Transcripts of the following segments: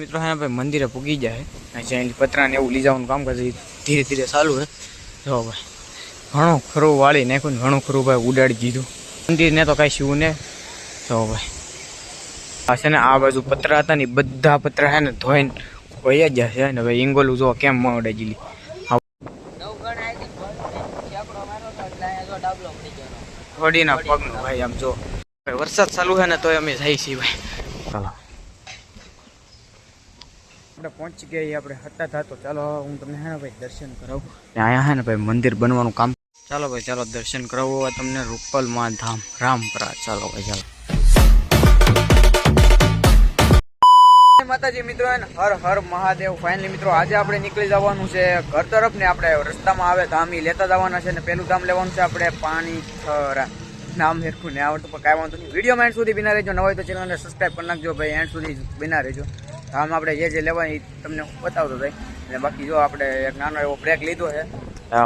મિત્રો हाँ भाई मंदिर पूगी जाए पतरा ने एवं ली जावन काम कर धीरे धीरे चालू है। जो भाई घणो खरू वाली नाखू घणो खरू भाई उडाड़ी दीधुं मंदिर ने तो कई शिव ने। तो भाई आ ने आ बाजू पतरा था बधा पतरा है ने धोईने वही जशे ने भाई इंगोलू जो केम मोड़े जीली थोड़ी ना पग भाई आम जो वरसाद चालू है ने तो अमे जाई छी भाई। चलो આપણે પહોંચી ગયા આપણે હતા હતા તો ચાલો હું તમને હે ને ભાઈ દર્શન કરાવું ને આયા હે ને ભાઈ મંદિર બનવાનું કામ ચાલો ભાઈ ચાલો દર્શન કરાવું તમને રૂપલમાં ધામ રામપરા। ચાલો ભાઈ ચાલો માતાજી મિત્રો હર હર મહાદેવ। ફાઇનલી મિત્રો આજે આપણે નીકળી જવાનું છે ઘર તરફ ને આપણે રસ્તામાં આવે ધામ ઈ લેતા જવાના છે ને પેલું ધામ લેવાનું છે આપણે પાણી થરા નામ હેરખું ને આવડતું પણ કાંઈ વાંધો નહીં। વિડીયોમાં એન્ડ સુધી બિના રહેજો, નવા હોય તો ચેનલને સબસ્ક્રાઈબ કરી નાખજો ભાઈ, એન્ડ સુધી બિના રહેજો। આમ આપણે જે લેવાની તમને બતાવતો થાય અને બાકી જો આપણે એક નાનો એવો બ્રેક લીધો છે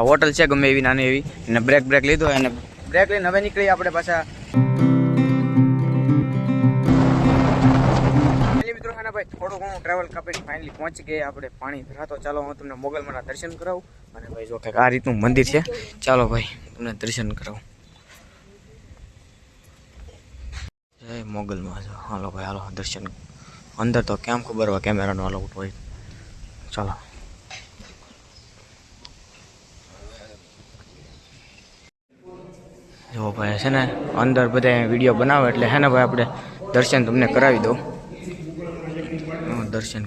હોટલ છે ગમે એવી નાની એવી અને બ્રેક લીધો અને બ્રેક લઈને હવે નીકળી આપણે પાછા મિત્રો છે ને ભાઈ થોડું ઘણું ટ્રાવેલ કાપીને ફાઇનલી પહોંચી ગયા આપણે પાણી ધરાતો। ચાલો હું તમને મોગલમાના દર્શન કરાવું અને ભાઈ જો કંઈક આ રીતનું મંદિર છે। ચાલો ભાઈ તમને દર્શન કરાવું જય મોગલમાં। હાલો ભાઈ હાલો દર્શન अंदर तो क्या खबर हो कैमरा नो अलाउड हो। चलो जो भाई है ने अंदर बधा वीडियो बनावे એટલે है ने भाई આપણે દર્શન તમને કરાવી દો। દર્શન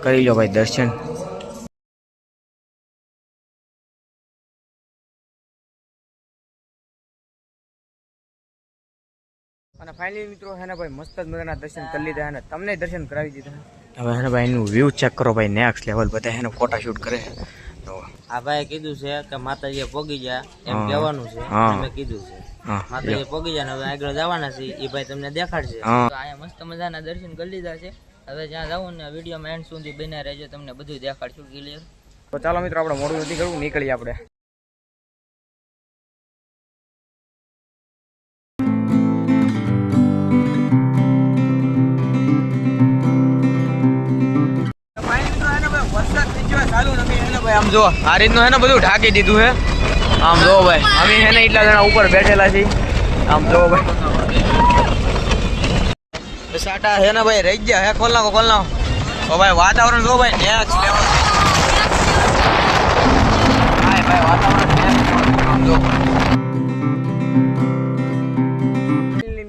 કરી લો ભાઈ દર્શન। અને ફાઇનલી મિત્રો है ना भाई मस्त मजाना दर्शन कर लीधा है तमने दर्शन करावी दीधा। હવે है भाई નું વ્યૂ ચેક કરો ભાઈ નેક્स्ट લેવલ બધા है ફોટા શૂટ કરે તો આ ભાઈ કીધું છે કે માતાજી પોગી જા એમ કહેવાનું છે મેં કીધું છે માતાજી પોગી જા ને હવે આગળ જવાના છે એ ભાઈ તમને દેખાડશે। તો આયા મસ્ત મજાના દર્શન કરી લીધા છે। હવે જ્યાં જાવું ને વિડીયોમાં એન્ડ સુધી બન્યા રહેજો, તમને બધું દેખાડશું ક્લિયર। તો ચાલો મિત્રો આપણે મોડું નથી કરવું, નીકળીએ આપણે। आम जो आ रीत है बधु ढाकी दीधु है। आम जो भाई अमी है इतला जना ऊपर बैठेला छी। आम जो भाई साटा है ना भाई रही गया है खोलना तो भाई वातावरण जो भाई नेक्स्ट लेवल हाय भाई वातावरण आम जो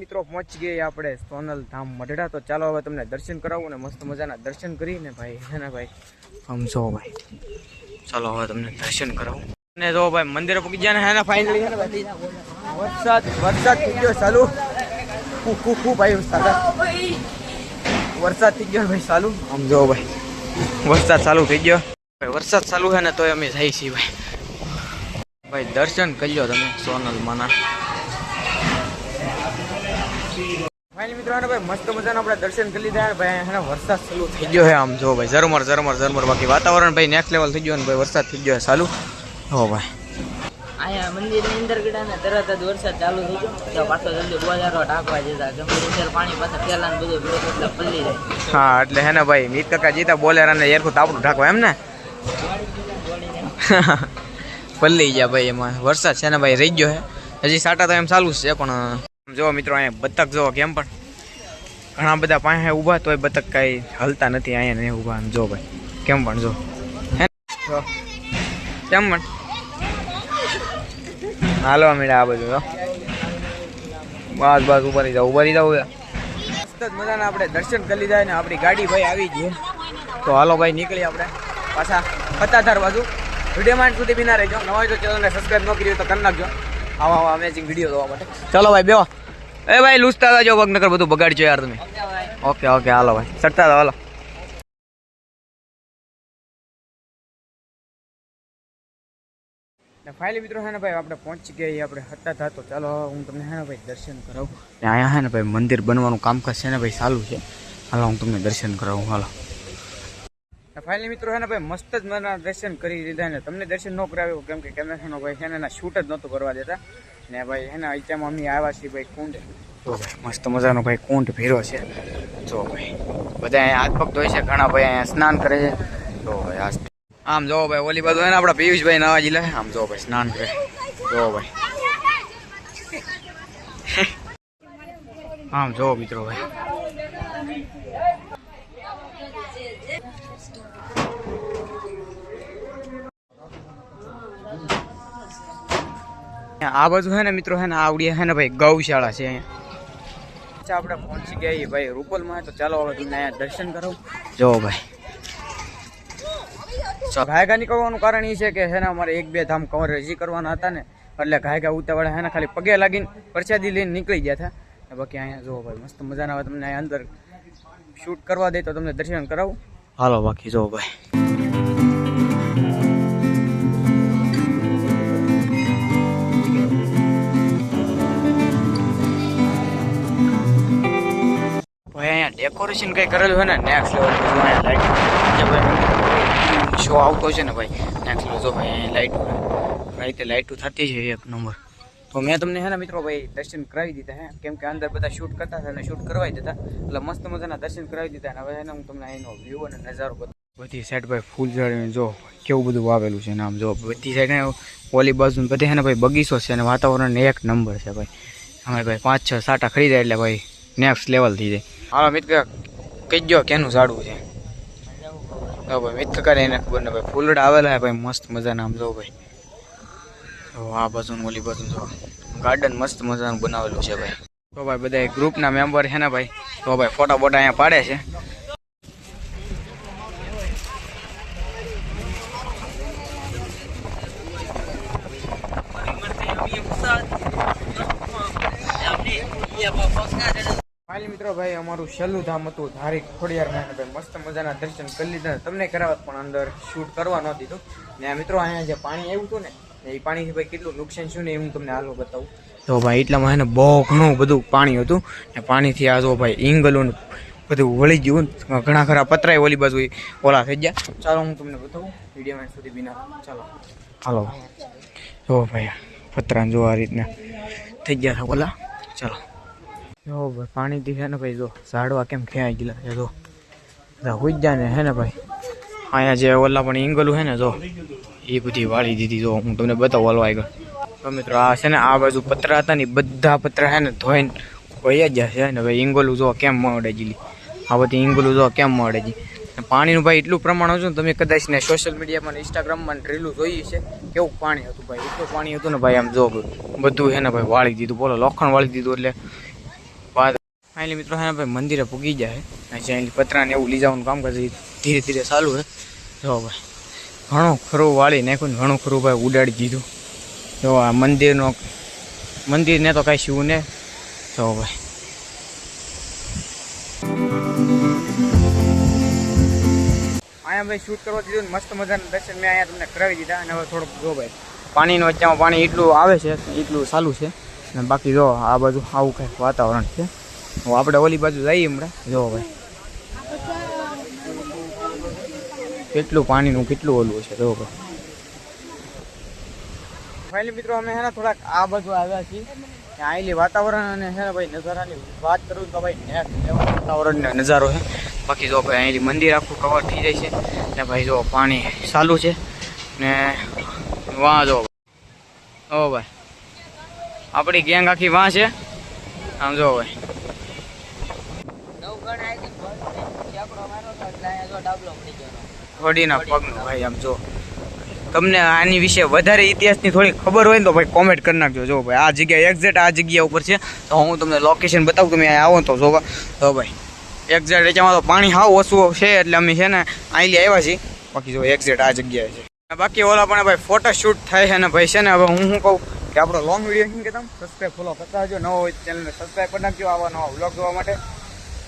मित्रों पहुंच गए આપણે સોનલ ધામ મઢડા। તો ચાલો હવે તમને દર્શન કરાવું ને મસ્ત મજાના દર્શન કરીને ભાઈ है ना भाई આમ જો ભાઈ चलो હવે તમને દર્શન કરાવું ને જો ભાઈ મંદિર પહોંચી ગયા ને હે ને ફાઇનલી હે ને ભાઈ વરસાદ થઈ ગયો ચાલુ કુ ભાઈ વરસાદ થઈ ગયો ભાઈ ચાલુ। આમ જો ભાઈ વરસાદ ચાલુ થઈ ગયો ભાઈ, વરસાદ ચાલુ છે ને તોય અમે જઈ છીએ ભાઈ દર્શન કરી લો તમે સોનલ માના। ફાઇનલી મિત્રો ને ભાઈ મસ્ત મજાના આપણે દર્શન કરી લીધા ભાઈ હે વરસાદ ચાલુ થઈ ગયો છે। આમ જો ભાઈ ઝરમર બાકી વાતાવરણ ભાઈ નેક્સ્ટ લેવલ થઈ ગયો ને ભાઈ વરસાદ થઈ ગયો ચાલુ। હો ભાઈ આયા મંદિરની અંદર ગડા ને તરત જ વરસાદ ચાલુ થઈ ગયો તો પાછો જલ્દી બોજારો ઢાંકવા જતા ગમે પાણી પાછા પેલા ને બધું એટલે પલ્લી જાય। હા એટલે હે ને ભાઈ મીત કાકા જીતા બોલેરા ને એરખું તાપડું ઢાંકવા એમ ને પલ્લી ગયા ભાઈ એમાં વરસાદ છે ને ભાઈ રહી ગયો છે હજી સાટા તો એમ ચાલુ જ છે પણ જો મિત્રો અહીંયા બતક જો કેમ પણ ઘણા બધા પાસે ઊભા તોય બતક કાંઈ હલતા નથી અહીંયા નહીં ઊભા જો ભાઈ કેમ પણ જો હે કેમ પણ હાલવા મળ્યા આ બધું બસ ઉભા રહી જાવ મસ્ત મજાના આપણે દર્શન કરી લીધા ને આપણી ગાડી ભાઈ આવી ગઈ। તો હાલો ભાઈ નીકળી આપણે પાછા પત્તાધાર બાજુ। વિડીયોમાં સુધી બિના રહેજો, નવા હોય તો ચેનલને સબસ્ક્રાઈબ ન કરી તો કરી નાખજો આવા અમેઝિંગ વિડીયો જોવા માટે। ચલો ભાઈ બેહો એ ભાઈ લૂસતા જાજો વગનગર બધું બગાડજો યાર તમે। ઓકે હાલો ભાઈ સટતા જાવ હાલો। ફાઇનલી મિત્રો है ना भाई આપણે પહોંચી ગયા આપણે હતા હતા તો ચાલો હું તમને है ना ભાઈ દર્શન કરાવું ને આયા है ना ભાઈ મંદિર બનવાનું કામકાજ છે ને ભાઈ ચાલુ છે। હાલો હું તમને દર્શન કરાવું હાલો। ફાઇનલી મિત્રો है ना ભાઈ મસ્ત જ મના દર્શન કરી દીધા ને તમને દર્શન ન કરાવ્યું કેમ કે કેમેરાનો ભાઈ છે ને શૂટ જ નહોતું કરવા દેતા ને ભાઈ है ना અહીંયામાં અમે આવ્યા છીએ ભાઈ કુંડ જો ભાઈ મસ્ત મજાનો ભાઈ કુંડ ભીરો છે. જો ભાઈ બધા અહીંયા હાથ પગ ધોય છે, ઘણા ભાઈ અહીંયા સ્નાન કરે છે. જો ભાઈ આમ જો ભાઈ ઓલી બાજુ એને આપણા પિયુષભાઈ નવાજી લે, આમ જો ભાઈ સ્નાન કરે. જો ભાઈ આમ જો મિત્રો ભાઈ આ બાજુ હે ને મિત્રો હે ને આવડી હે ને ભાઈ ગૌશાળા છે અહીંયા. આપણે પહોંચી ગયા ભાઈ રૂપલમાં, તો ચાલો હવે તમને અહીંયા દર્શન કરો. જો ભાઈ ઘાયગા નીકળવાનું કારણ એ છે કે છે ને અમારે 1-2 ધામ કવર હજી કરવાના હતા ને, એટલે ઘાયગા ઉતાવળા હે ને ખાલી પગે લાગીને પ્રસાદી લઈને નીકળી ગયા હતા. બાકી અહીંયા જો ભાઈ મસ્ત મજાના હવે તમને અહીંયા અંદર શૂટ કરવા દે તો તમને દર્શન કરાવું. હાલો બાકી જો ભાઈ અહીંયા ડેકોરેશન કઈ કરેલું હોય ને નેક્સ્ટ લેવલ. અહીંયા લાઈટ શો આવતો છે ને ભાઈ નેક્સ્ટ લેવલ. જો ભાઈ અહીંયા લાઈટ રાતે લાઈટો થતી છે એક નંબર. તો મેં તમને હે ને મિત્રો ભાઈ દર્શન કરાવી દીધા હે, કેમ કે અંદર બધા શૂટ કરતા હતા અને શૂટ કરવાઈ દીધા, એટલે મસ્ત મજાના દર્શન કરાવી દીધા. અને હવે હે ને હું તમને અહીંનો વ્યૂ અને નજારો બધી સાઈડ ભાઈ ફૂલ ઝાડ જો કેવું બધું વાવેલું છે ને આમ જો બધી સાઈડ ઓલી બાજુ બધી હે ને ભાઈ બગીચો છે અને વાતાવરણ એક નંબર છે ભાઈ. અમે ભાઈ 5-6 સાટા ખરીદાય એટલે ભાઈ નેક્સ્ટ લેવલ થઈ જાય. હાલો મિત્ર કહીજો કેનું ઝાડવું છે. તો ભાઈ મિત્ર કરે એને ખબર ને ભાઈ ફૂલડા આવેલા ભાઈ મસ્ત મજાના. આમ જો ભાઈ આ બાજુ ઓલી બાજુ જો ગાર્ડન મસ્ત મજાનું બનાવેલું છે ભાઈ. તો ભાઈ બધા ગ્રુપના મેમ્બર છે ને ભાઈ, તો ભાઈ ફોટા બોટા અહીંયા પાડે છે. ફાઇનલી મિત્રો ભાઈ અમારું છેલ્લું ધામ હતું ધારી ખોડિયાર ભાઈ મસ્ત મજાના દર્શન કરી લીધા. તમને કરાવત પણ અંદર શૂટ કરવા ન દીધું ને. મિત્રો અહીંયા જે પાણી આવ્યું હતું ને એ પાણીથી ભાઈ કેટલું નુકસાન શું ને એ હું તમને હાલો બતાવું. તો ભાઈ એટલામાં એને બહુ ઘણું બધું પાણી હતું ને પાણીથી આ જો ભાઈ ઈંગલું બધું વળી ગયું, ઘણા ખરા પતરાય ઓલી બાજુ ઓલા થઈ ગયા. ચાલો હું તમને બતાવું વિડીયોમાં સુધી બિના. ચાલો હાલો જો ભાઈ પતરા જો આ રીતના થઈ ગયા હતા ઓલા. ચાલો જો ભાઈ પાણીથી છે ને ભાઈ જો ઝાડવા કેમ ખેંચાઈ ગયેલા છે. જો હોઈ જાય ને હે ને ભાઈ અહીંયા જે ઓલા પણ ઈંગલું છે ને જો એ બધી વાળી દીધી. જો હું તમને બતાવું હાલો આગળ. તો મિત્રો આ છે ને આ બાજુ પતરા હતા ને બધા પતરા છે ને ધોઈને વહી ગયા છે ને ભાઈ ઈંગલું જો કેમ મળે ગયેલી. આ બધી ઈંગલું જો કેમ મળે ગઈ. પાણીનું ભાઈ એટલું પ્રમાણ હતું ને તમે કદાચ ને સોશિયલ મીડિયામાં ઇન્સ્ટાગ્રામમાં રીલું જોઈ છે કેવું પાણી હતું ભાઈ. એટલું પાણી હતું ને ભાઈ આમ જો બધું છે ને ભાઈ વાળી દીધું. બોલો લોખંડ વાળી દીધું. એટલે ફાઇનલી મિત્રો હે ભાઈ મંદિરે પૂગી જાય જ્યાં પતરાને એવું લઈ જવાનું કામ કરે ધીરે ધીરે ચાલુ છે. જો ભાઈ ઘણું ખરું વાળી નાખ્યું ને ઘણું ખરું ભાઈ ઉડાડી દીધું. જો આ મંદિરને તો કાંઈ શિવું ને. જો ભાઈ અહીંયા ભાઈ શૂટ કરવા દીધું મસ્ત મજાના દર્શન મેં અહીંયા તમને કરાવી દીધા. અને હવે થોડુંક જો ભાઈ પાણીનો વચ્ચામાં પાણી એટલું આવે છે એટલું ચાલુ છે અને બાકી જો આ બાજુ આવું કંઈક વાતાવરણ છે. આપણે ઓલી બાજુ જઈએ હમણાં. જો ભાઈ કેટલું પાણીનું કેટલું ઓલું છે. જો ભાઈ ફાઇનલી મિત્રો અમે હે ને થોડાક આ બાજુ આવ્યા છીએ. આયેલી વાતાવરણ અને છે ને ભાઈ નજારાની વાત કરું તો ભાઈ વાતાવરણ નજારો છે. બાકી જો ભાઈ અહીંથી મંદિર આખું કવર થઈ જાય છે ને ભાઈ જો પાણી ચાલુ છે ને વાં જો ઓ ભાઈ આપણી ગેંગ આખી વાં છે. આમ જો ભાઈ થોડીના પગનું ભાઈ આમ જો તમને આની વિશે વધારે ઇતિહાસની થોડી ખબર હોય ને તો ભાઈ કોમેન્ટ કરી નાખજો. જો ભાઈ આ જગ્યા એક્ઝેક્ટ આ જગ્યા ઉપર છે તો હું તમને લોકેશન બતાવું. તમે અહીંયા આવો તો જોવા. તો ભાઈ એક્ઝેક્ટ એમાં તો પાણી હાવ ઓછું છે એટલે અમે છે ને અહીં આવ્યા છીએ. બાકી જો એક્ઝેક્ટ આ જગ્યાએ છે. બાકી ઓલા પણ ભાઈ ફોટો શૂટ થાય છે ને ભાઈ છે ને હવે હું શું કહું કે આપણો લોંગ વિડીયો શું કે તમે સબસ્ક્રાઈબ ફોલો કરતા હજો. નવો હોય ચેનલને સબસ્ક્રાઈબ કરી નાખજો આવા નવા વ્લોગ જોવા માટે.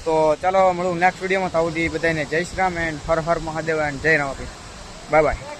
તો ચાલો મળું નેક્સ્ટ વિડીયોમાં. તાવું બધાને જય શ્રી રામ એન્ડ હર હર મહાદેવ એન્ડ જય રામ. Bye bye.